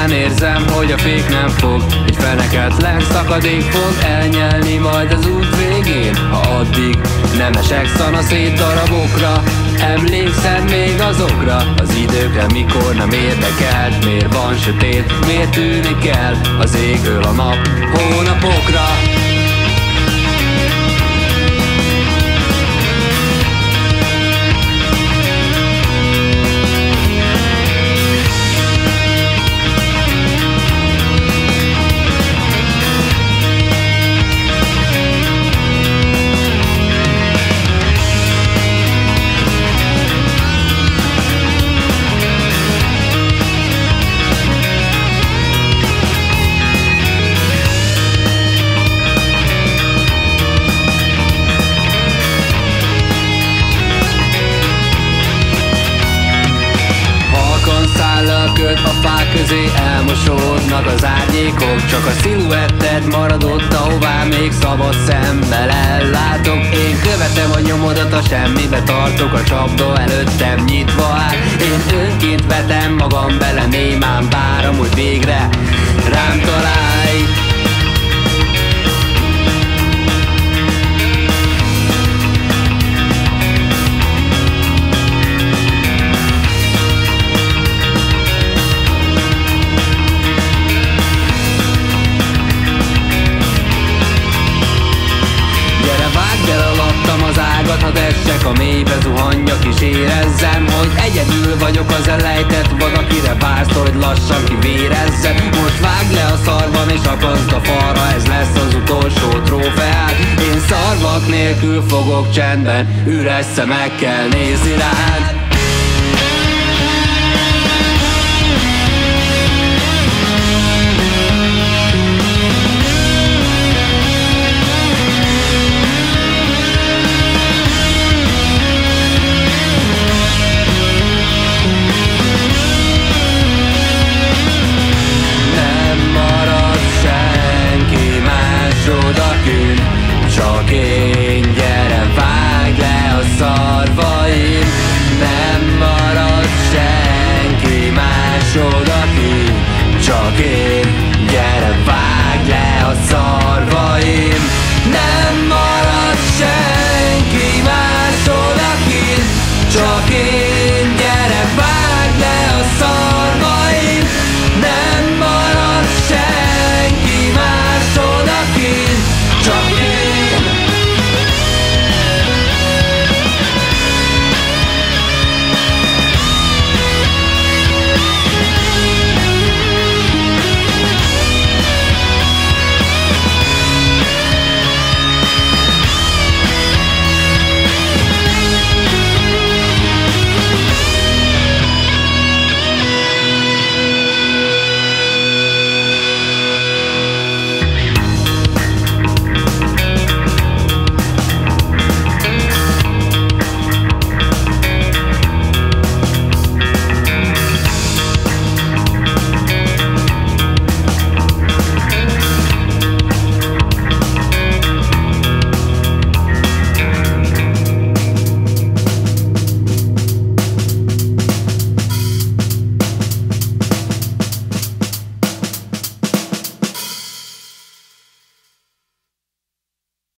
Tisztán érzem, hogy a fék nem fog egy feneketlen szakadék fog elnyelni majd az út végén. Ha addig nem esek szanaszét darabokra, emlékszem még azokra az időkre, mikor nem érdekelt, miért van sötét, miért tűnik el az égről a nap hónapokra. A fák közé elmosódnak az árnyékok, csak a sziluetted marad ott, ahová még szabad szemmel ellátok. Én követem a nyomodat, a semmibe tartok, a csapda előttem nyitva áll. Én önként vetem magam bele, némán várom, hogy végre rám találj. Az ágat, hadd essek a mélybe, zuhanjak és érezzem, hogy egyedül vagyok az elejtett vad, akire vársz, hogy lassan kivérezzem. Most vágd le a szarban és akaszd a falra, ez lesz az utolsó trófeád. Én szarvak nélkül fogok csendben üres szemekkel nézni rád.